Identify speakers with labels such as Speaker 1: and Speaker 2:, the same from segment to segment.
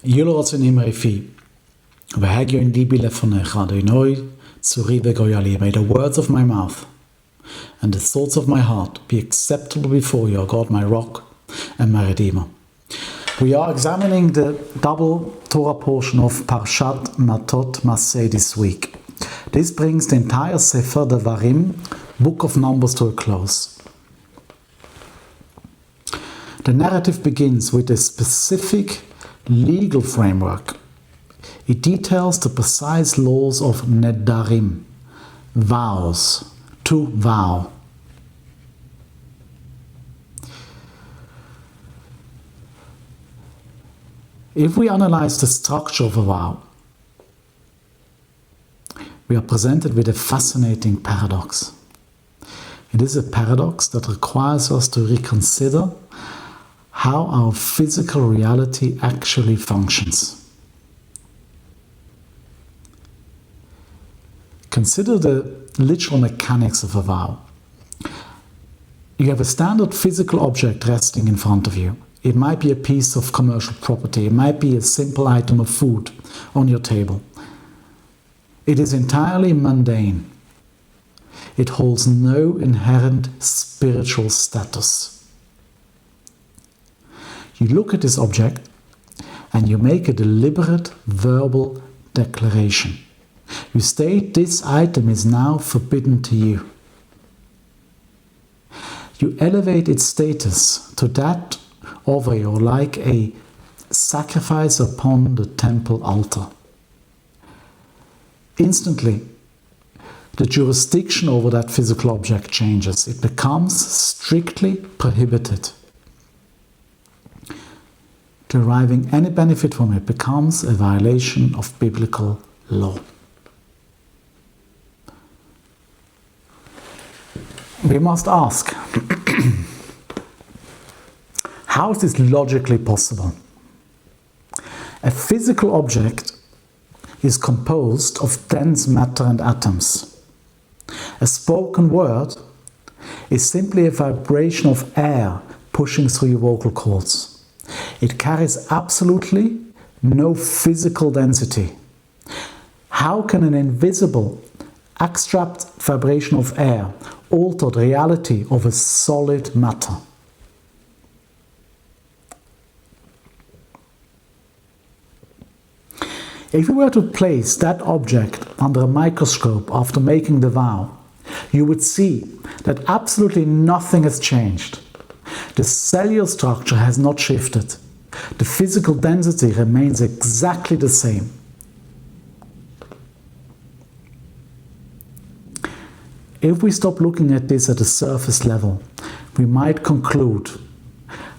Speaker 1: Julorotsen imerifi. Vehagyon libi lefonecha, Adonai tzuri vegoyali. May the words of my mouth and the thoughts of my heart be acceptable before you, O God, my rock and my redeemer. We are examining the double Torah portion of Parshat Matot-Masei this week. This brings the entire Sefer Devarim, Book of Numbers, to a close. The narrative begins with a specific legal framework. It details the precise laws of nedarim, vows, to vow. If we analyze the structure of a vow, we are presented with a fascinating paradox. It is a paradox that requires us to reconsider how our physical reality actually functions. Consider the literal mechanics of a vow. You have a standard physical object resting in front of you. It might be a piece of commercial property. It might be a simple item of food on your table. It is entirely mundane. It holds no inherent spiritual status. You look at this object and you make a deliberate verbal declaration. You state this item is now forbidden to you. You elevate its status to that of or like a sacrifice upon the temple altar. Instantly, the jurisdiction over that physical object changes. It becomes strictly prohibited. Deriving any benefit from it becomes a violation of biblical law. We must ask, how is this logically possible? A physical object is composed of dense matter and atoms. A spoken word is simply a vibration of air pushing through your vocal cords. It carries absolutely no physical density. How can an invisible, abstract vibration of air alter the reality of a solid matter? If you were to place that object under a microscope after making the vow, you would see that absolutely nothing has changed. The cellular structure has not shifted. The physical density remains exactly the same. If we stop looking at this at a surface level, we might conclude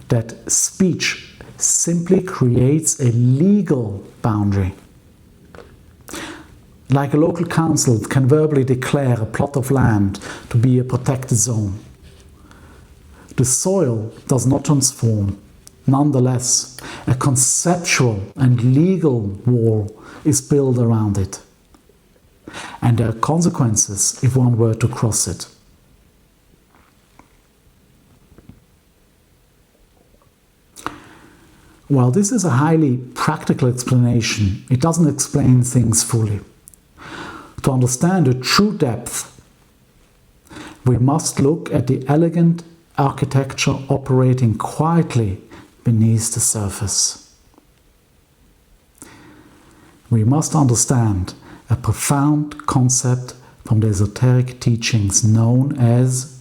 Speaker 1: that speech simply creates a legal boundary. Like a local council can verbally declare a plot of land to be a protected zone. The soil does not transform. Nonetheless, a conceptual and legal wall is built around it. And there are consequences if one were to cross it. While this is a highly practical explanation, it doesn't explain things fully. To understand the true depth, we must look at the elegant architecture operating quietly beneath the surface. We must understand a profound concept from the esoteric teachings known as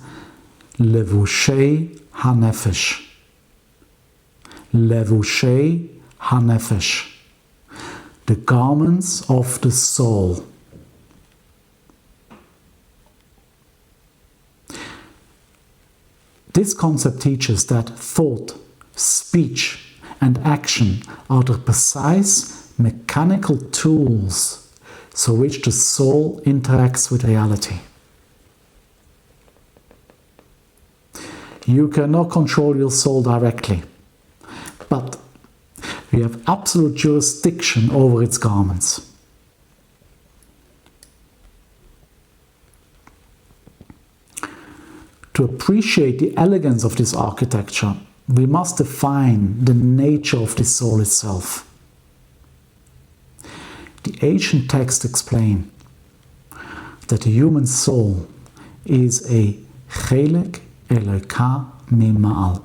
Speaker 1: Levushei HaNefesh. Levushei HaNefesh, the garments of the soul. This concept teaches that thought, speech, and action are the precise mechanical tools through which the soul interacts with reality. You cannot control your soul directly, but you have absolute jurisdiction over its garments. To appreciate the elegance of this architecture, we must define the nature of the soul itself. The ancient texts explain that the human soul is a chelek Eloka mima'al.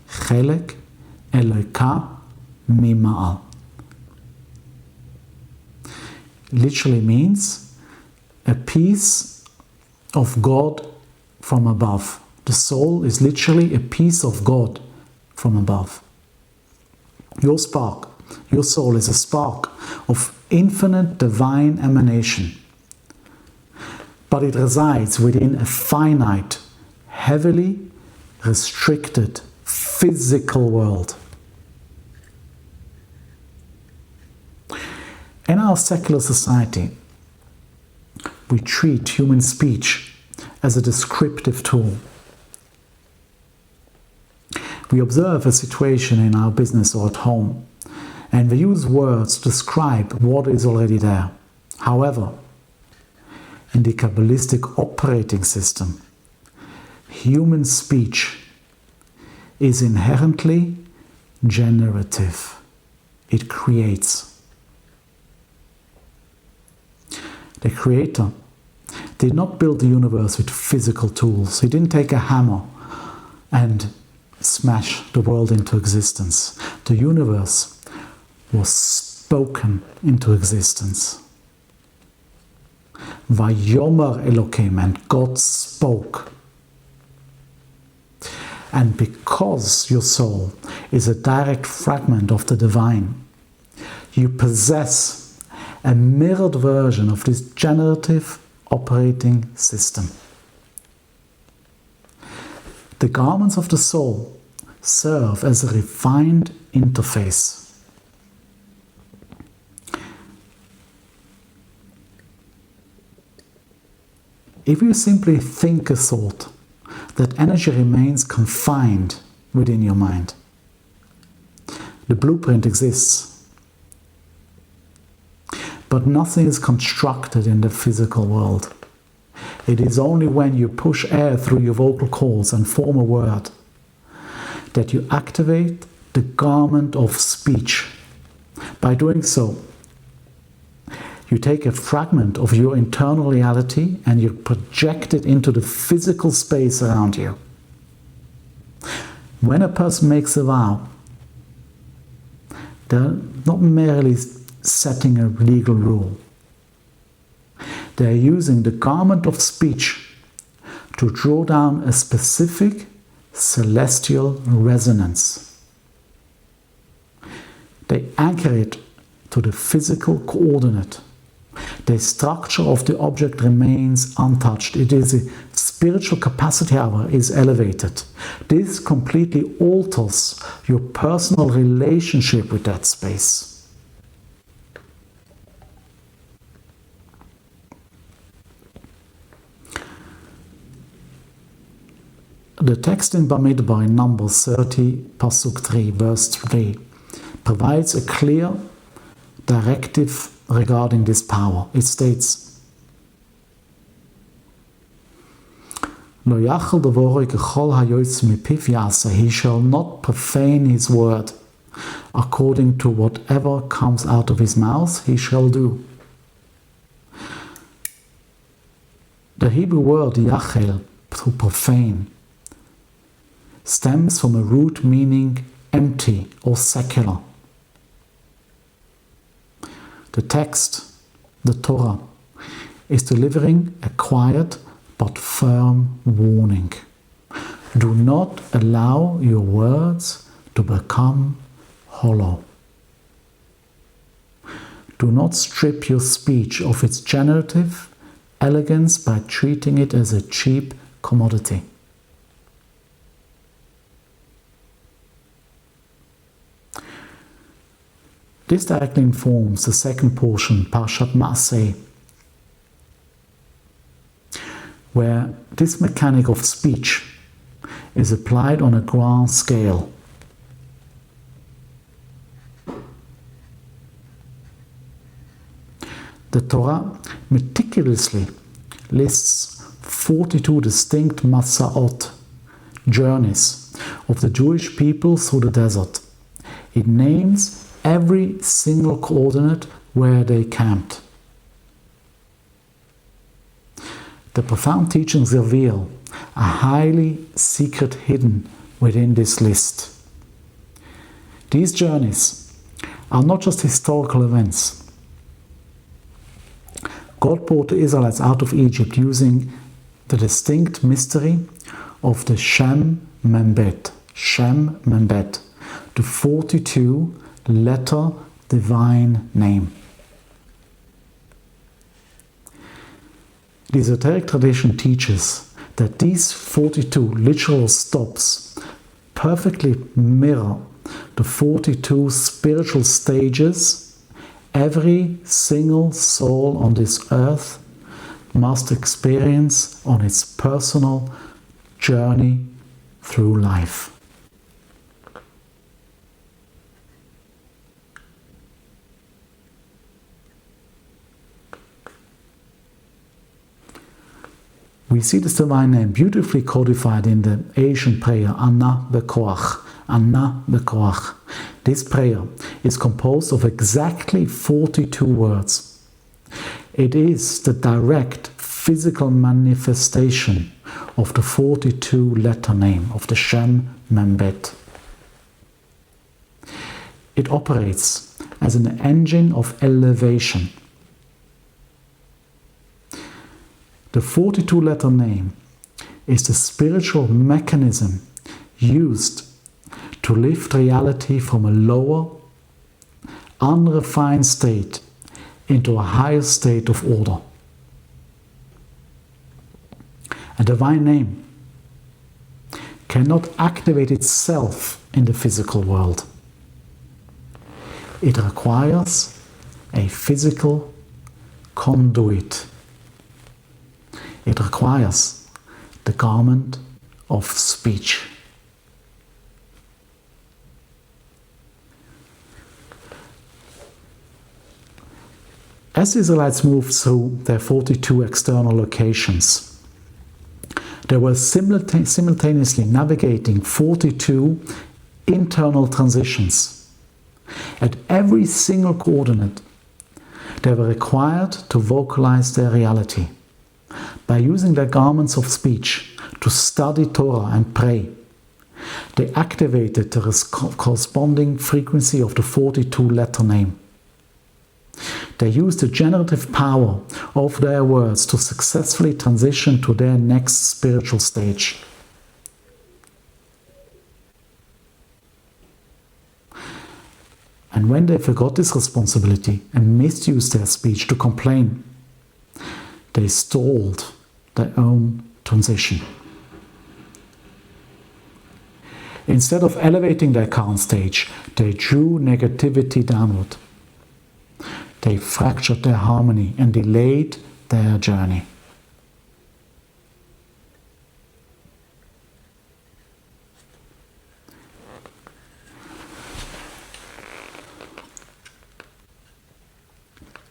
Speaker 1: Chelek Eloka mima'al. Literally means a piece of God from above. The soul is literally a piece of God from above. Your spark, your soul is a spark of infinite divine emanation. But it resides within a finite, heavily restricted physical world. In our secular society, we treat human speech as a descriptive tool. We observe a situation in our business or at home, and we use words to describe what is already there. However, in the Kabbalistic operating system, human speech is inherently generative. It creates. The Creator did not build the universe with physical tools. He didn't take a hammer and smash the world into existence. The universe was spoken into existence. Vayomer Elokim, and God spoke. And because your soul is a direct fragment of the divine, you possess a mirrored version of this generative operating system. The garments of the soul serve as a refined interface. If you simply think a thought, that energy remains confined within your mind. The blueprint exists. But nothing is constructed in the physical world. It is only when you push air through your vocal cords and form a word that you activate the garment of speech. By doing so, you take a fragment of your internal reality and you project it into the physical space around you. When a person makes a vow, they're not merely setting a legal rule. They are using the garment of speech to draw down a specific celestial resonance. They anchor it to the physical coordinate. The structure of the object remains untouched. It is a spiritual capacity, however, is elevated. This completely alters your personal relationship with that space. The text in Bamidbar in Numbers 30, Pasuk 3, verse 3, provides a clear directive regarding this power. It states, Lo yachal devoroi kechol hayoytz mipiv yasa, he shall not profane his word. According to whatever comes out of his mouth, he shall do. The Hebrew word yachel, to profane, stems from a root meaning empty or secular. The text, the Torah, is delivering a quiet but firm warning. Do not allow your words to become hollow. Do not strip your speech of its generative elegance by treating it as a cheap commodity. This directly informs the second portion, Parshat Matot, where this mechanic of speech is applied on a grand scale. The Torah meticulously lists 42 distinct Masaot, journeys, of the Jewish people through the desert. It names every single coordinate where they camped. The profound teachings reveal a highly secret hidden within this list. These journeys are not just historical events. God brought the Israelites out of Egypt using the distinct mystery of the Shem Membet, the 42-letter divine name. The esoteric tradition teaches that these 42 literal stops perfectly mirror the 42 spiritual stages every single soul on this earth must experience on its personal journey through life. We see this divine name beautifully codified in the Asian prayer, Ana Bekoach. Ana Bekoach. This prayer is composed of exactly 42 words. It is the direct physical manifestation of the 42-letter name of the Shem Membet. It operates as an engine of elevation. The 42-letter name is the spiritual mechanism used to lift reality from a lower, unrefined state into a higher state of order. A divine name cannot activate itself in the physical world. It requires a physical conduit. It requires the garment of speech. As the Israelites moved through their 42 external locations, they were simultaneously navigating 42 internal transitions. At every single coordinate, they were required to vocalize their reality. By using their garments of speech to study Torah and pray, they activated the corresponding frequency of the 42-letter name. They used the generative power of their words to successfully transition to their next spiritual stage. And when they forgot this responsibility and misused their speech to complain, they stalled their own transition. Instead of elevating their current stage, they drew negativity downward. They fractured their harmony and delayed their journey.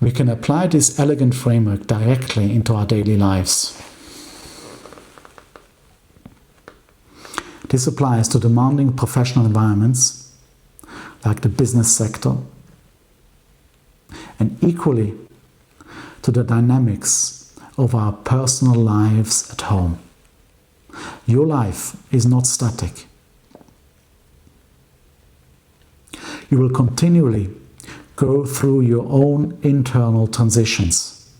Speaker 1: We can apply this elegant framework directly into our daily lives. This applies to demanding professional environments, like the business sector, and equally to the dynamics of our personal lives at home. Your life is not static. You will continually go through your own internal transitions.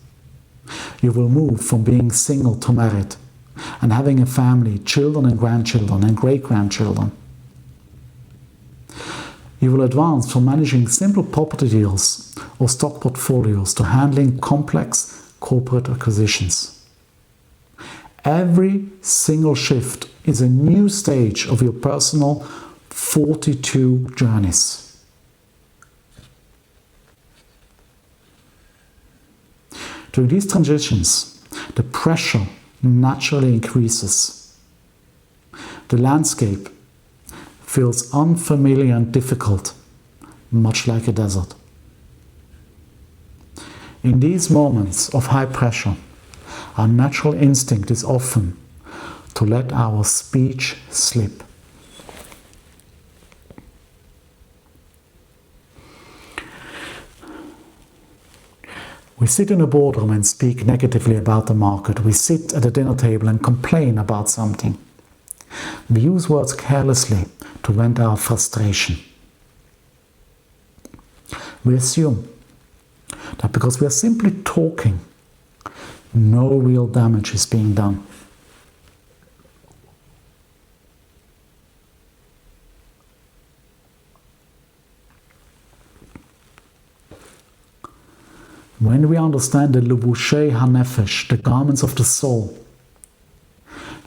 Speaker 1: You will move from being single to married and having a family, children and grandchildren and great-grandchildren. You will advance from managing simple property deals or stock portfolios to handling complex corporate acquisitions. Every single shift is a new stage of your personal 42 journeys. During these transitions, the pressure naturally increases. The landscape feels unfamiliar and difficult, much like a desert. In these moments of high pressure, our natural instinct is often to let our speech slip. We sit in a boardroom and speak negatively about the market. We sit at a dinner table and complain about something. We use words carelessly to vent our frustration. We assume that because we are simply talking, no real damage is being done. When we understand the levushei hanefesh, the garments of the soul,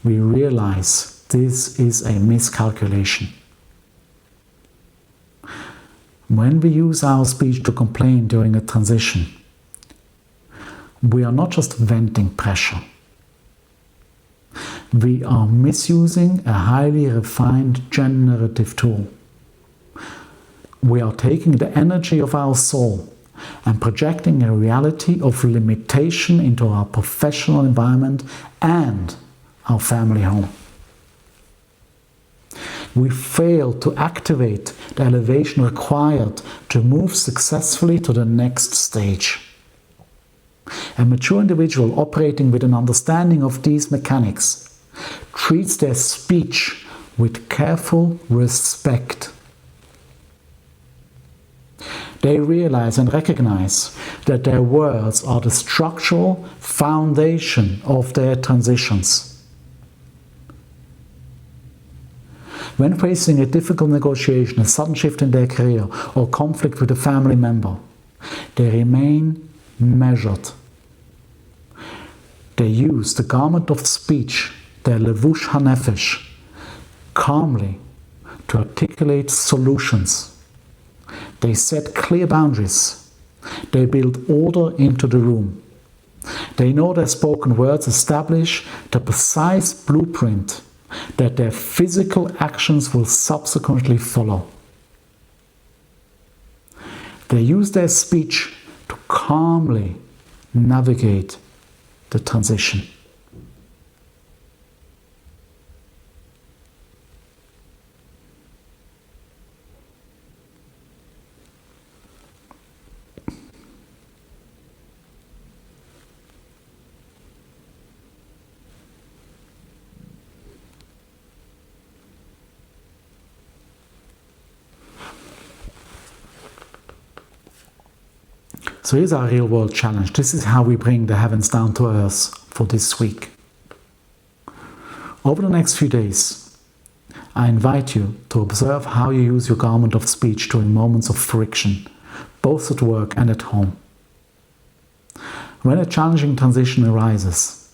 Speaker 1: we realize this is a miscalculation. When we use our speech to complain during a transition, we are not just venting pressure. We are misusing a highly refined generative tool. We are taking the energy of our soul and projecting a reality of limitation into our professional environment and our family home. We fail to activate the elevation required to move successfully to the next stage. A mature individual operating with an understanding of these mechanics treats their speech with careful respect. They realize and recognize that their words are the structural foundation of their transitions. When facing a difficult negotiation, a sudden shift in their career, or conflict with a family member, they remain measured. They use the garment of speech, their levush hanefesh, calmly to articulate solutions. They set clear boundaries. They build order into the room. They know their spoken words establish the precise blueprint that their physical actions will subsequently follow. They use their speech to calmly navigate the transition. So here's our real world challenge. This is how we bring the heavens down to earth for this week. Over the next few days, I invite you to observe how you use your garment of speech during moments of friction, both at work and at home. When a challenging transition arises,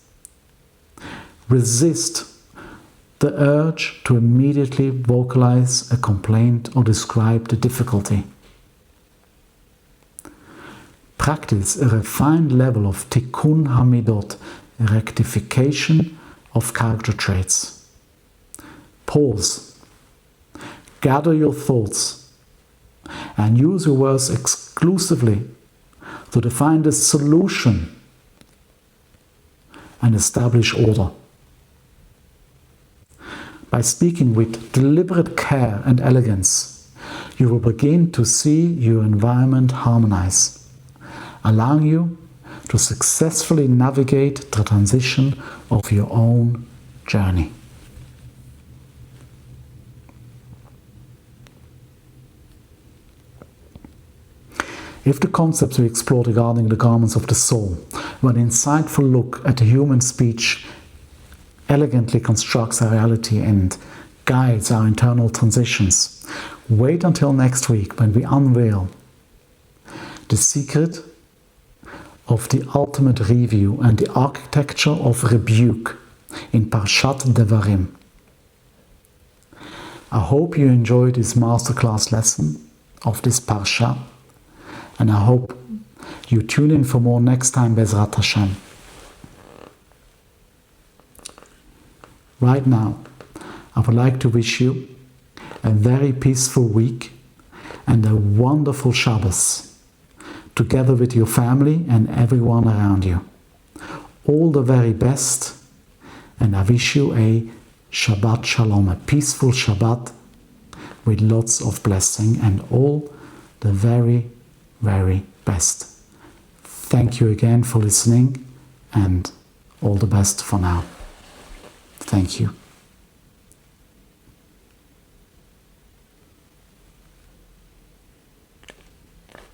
Speaker 1: resist the urge to immediately vocalize a complaint or describe the difficulty. Practice a refined level of tikkun hamidot, rectification of character traits. Pause. Gather your thoughts and use your words exclusively to define the solution and establish order. By speaking with deliberate care and elegance, you will begin to see your environment harmonize, allowing you to successfully navigate the transition of your own journey. If the concepts we explored regarding the garments of the soul were an insightful look at the human speech elegantly constructs our reality and guides our internal transitions, wait until next week when we unveil the secret of the ultimate review and the architecture of rebuke in Parshat Devarim. I hope you enjoyed this masterclass lesson of this Parsha, and I hope you tune in for more next time, Bezrat Hashem. Right now, I would like to wish you a very peaceful week and a wonderful Shabbos, together with your family and everyone around you. All the very best, and I wish you a Shabbat Shalom, a peaceful Shabbat with lots of blessing and all the very, very best. Thank you again for listening, and all the best for now. Thank you.